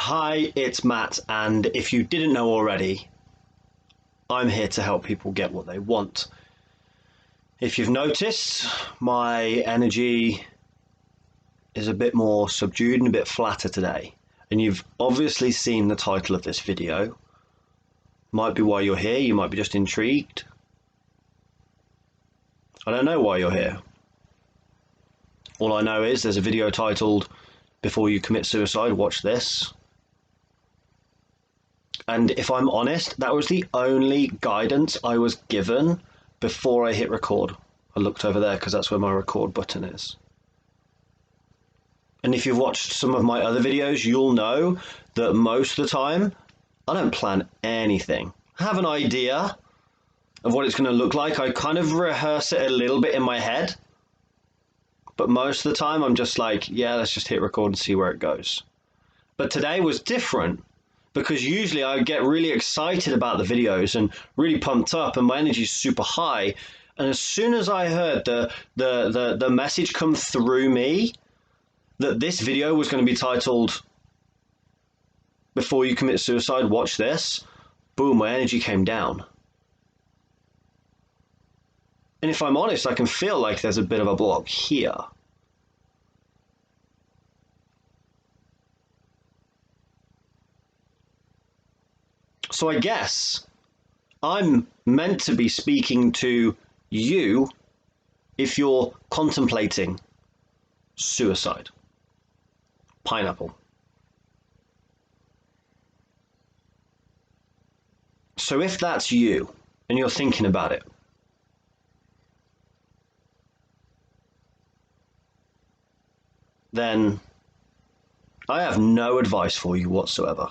Hi, it's Matt, and if you didn't know already, I'm here to help people get what they want. If you've noticed, my energy is a bit more subdued and a bit flatter today, and you've obviously seen the title of this video. Might be why you're here, you might be just intrigued. I don't know why you're here. All I know is there's a video titled "Before You Commit Suicide, Watch This." And if I'm honest, that was the only guidance I was given before I hit record. I looked over there because that's where my record button is. And if you've watched some of my other videos, you'll know that most of the time, I don't plan anything. I have an idea of what it's going to look like. I kind of rehearse it a little bit in my head. But most of the time, I'm just like, yeah, let's just hit record and see where it goes. But today was different, because usually I get really excited about the videos and really pumped up and my energy is super high. And as soon as I heard the message come through me that this video was going to be titled "Before You Commit Suicide, Watch This," boom, my energy came down. And if I'm honest, I can feel like there's a bit of a block here. So I guess I'm meant to be speaking to you if you're contemplating suicide. Pineapple. So if that's you and you're thinking about it, then I have no advice for you whatsoever.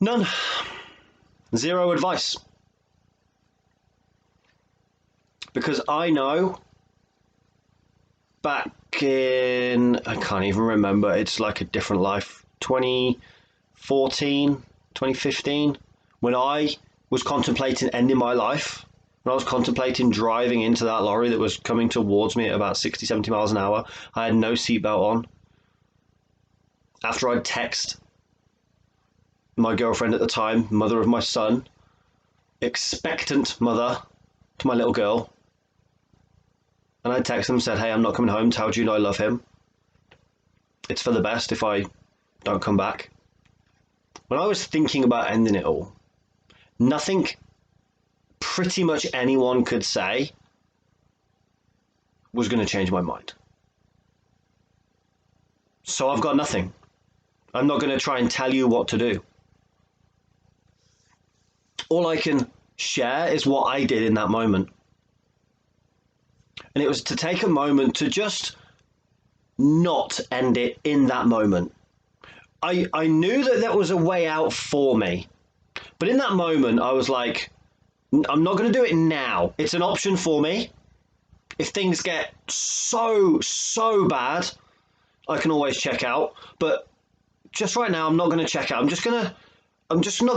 None. Zero advice. Because I know back in, I can't even remember, it's like a different life, 2014, 2015, when I was contemplating ending my life, when I was contemplating driving into that lorry that was coming towards me at about 60, 70 miles an hour, I had no seatbelt on. After I'd text my girlfriend at the time, mother of my son, expectant mother to my little girl, and I texted him and said, "Hey, I'm not coming home. Tell Juno I love him. It's for the best if I don't come back." When I was thinking about ending it all, nothing pretty much anyone could say was going to change my mind. So I've got nothing. I'm not going to try and tell you what to do. All I can share is what I did in that moment. And it was to take a moment to just not end it in that moment. I knew that there was a way out for me. But in that moment, I was like, I'm not going to do it now. It's an option for me. If things get so bad, I can always check out. But just right now, I'm not going to check out. I'm just not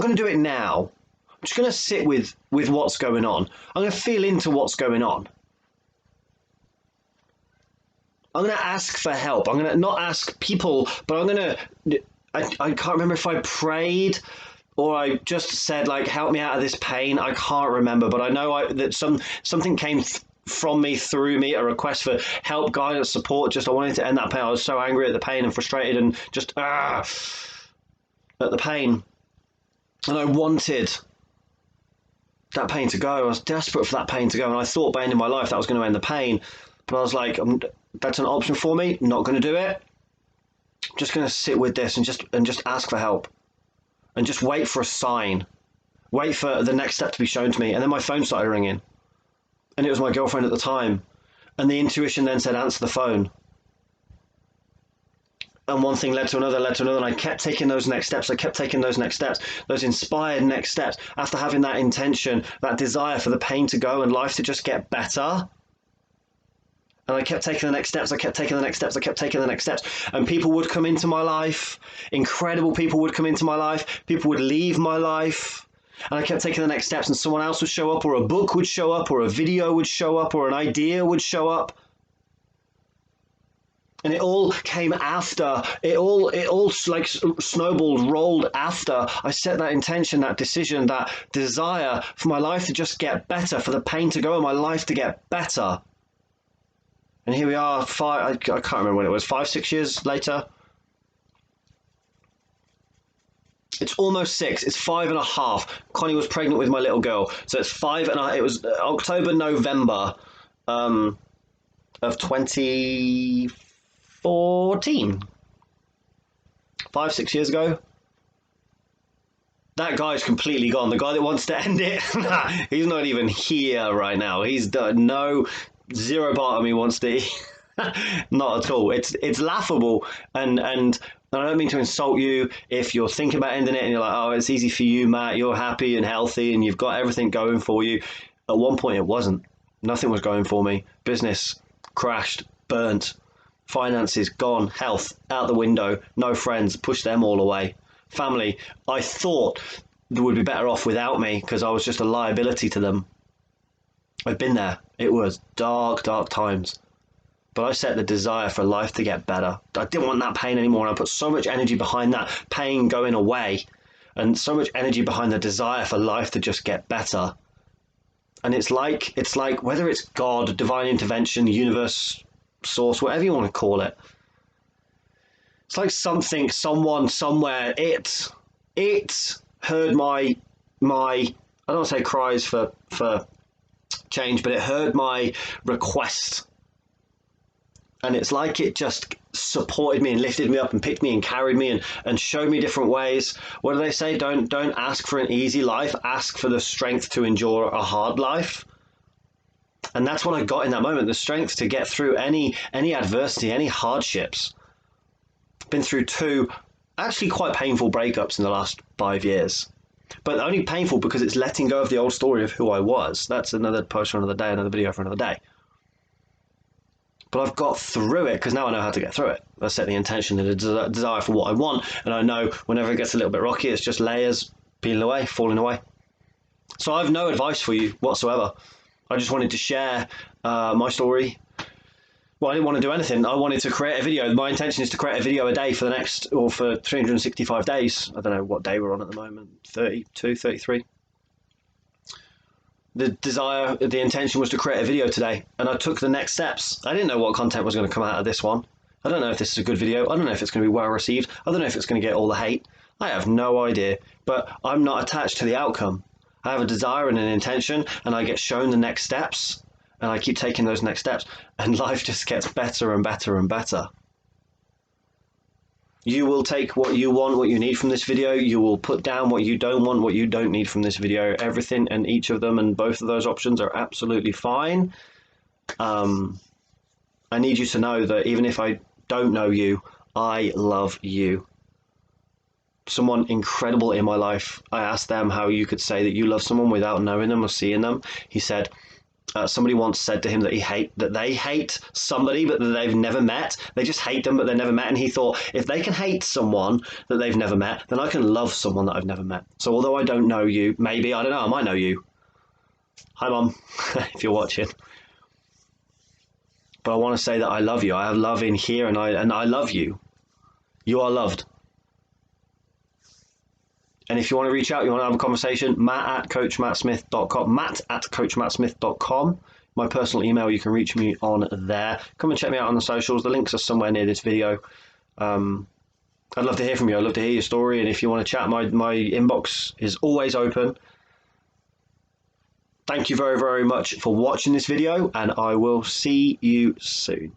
going to do it now. I'm just going to sit with what's going on. I'm going to feel into what's going on. I'm going to ask for help. I'm going to not ask people, but I'm going to, I can't remember if I prayed or I just said, like, help me out of this pain. I can't remember, but I know that something came from me, through me, a request for help, guidance, support. Just I wanted to end that pain. I was so angry at the pain and frustrated and just at the pain. And I wanted that pain to go. I was desperate for that pain to go, and I thought by ending my life that was going to end the pain. But I was like, that's an option for me. Not going to do it. I'm just going to sit with this and just ask for help, and just wait for a sign, wait for the next step to be shown to me. And then my phone started ringing, and it was my girlfriend at the time, and the intuition then said, answer the phone. And one thing led to another, and I kept taking those next steps. I kept taking those next steps, those inspired next steps, after having that intention, that desire for the pain to go and life to just get better. And I kept taking the next steps, I kept taking the next steps, I kept taking the next steps. And people would come into my life, incredible people would come into my life, people would leave my life. And I kept taking the next steps, and someone else would show up, or a book would show up, or a video would show up, or an idea would show up. And it all came after, it all like snowballed, rolled after I set that intention, that decision, that desire for my life to just get better, for the pain to go and my life to get better. And here we are, I can't remember when it was, 5-6 years later. It's almost 6. It's 5.5. Connie was pregnant with my little girl, so it's 5.5. It was October, November of 2014. 5-6 years ago. That guy's completely gone. The guy that wants to end it, he's not even here right now. He's done zero part of me wants to. Not at all. It's laughable, and I don't mean to insult you if you're thinking about ending it and you're like, oh, it's easy for you, Matt. You're happy and healthy and you've got everything going for you. At one point, it wasn't. Nothing was going for me. Business crashed, burnt, finances gone, health out the window, no friends, pushed them all away. Family, I thought they would be better off without me because I was just a liability to them. I've been there. It was dark, dark times. But I set the desire for life to get better. I didn't want that pain anymore, and I put so much energy behind that pain going away, and so much energy behind the desire for life to just get better. And it's like whether it's God, divine intervention, universe, source, whatever you want to call it. It's like something, someone, somewhere. It heard my I don't want to say cries for change, but it heard my request. And it's like it just supported me and lifted me up and picked me and carried me and showed me different ways. What do they say? Don't ask for an easy life. Ask for the strength to endure a hard life. And that's what I got in that moment, the strength to get through any adversity, any hardships. I've been through 2 actually quite painful breakups in the last 5 years. But only painful because it's letting go of the old story of who I was. That's another post for another day, another video for another day. But I've got through it because now I know how to get through it. I set the intention and the desire for what I want, and I know whenever it gets a little bit rocky, it's just layers peeling away, falling away. So I have no advice for you whatsoever. I just wanted to share my story. Well, I didn't want to do anything. I wanted to create a video. My intention is to create a video a day for the next, or for 365 days. I don't know what day we're on at the moment, 32, 33. The intention was to create a video today, and I took the next steps. I didn't know what content was going to come out of this one. I don't know if this is a good video. I don't know if it's going to be well received. I don't know if it's going to get all the hate. I have no idea, but I'm not attached to the outcome. I have a desire and an intention, and I get shown the next steps, and I keep taking those next steps, and life just gets better and better and better. You will take what you want, what you need from this video. You will put down what you don't want, what you don't need from this video. Everything and each of them and both of those options are absolutely fine. I need you to know that even if I don't know you, I love you. Someone incredible in my life, I asked them how you could say that you love someone without knowing them or seeing them. He said, somebody once said to him that they hate somebody but that they've never met. They just hate them but they've never met. And he thought, if they can hate someone that they've never met, then I can love someone that I've never met. So although I don't know you, maybe, I don't know, I might know you. Hi, Mom, if you're watching. But I want to say that I love you. I have love in here, and I love you. You are loved. And if you want to reach out, you want to have a conversation, matt@coachmattsmith.com, matt@coachmattsmith.com. My personal email, you can reach me on there. Come and check me out on the socials. The links are somewhere near this video. I'd love to hear from you. I'd love to hear your story. And if you want to chat, my inbox is always open. Thank you very, very much for watching this video, and I will see you soon.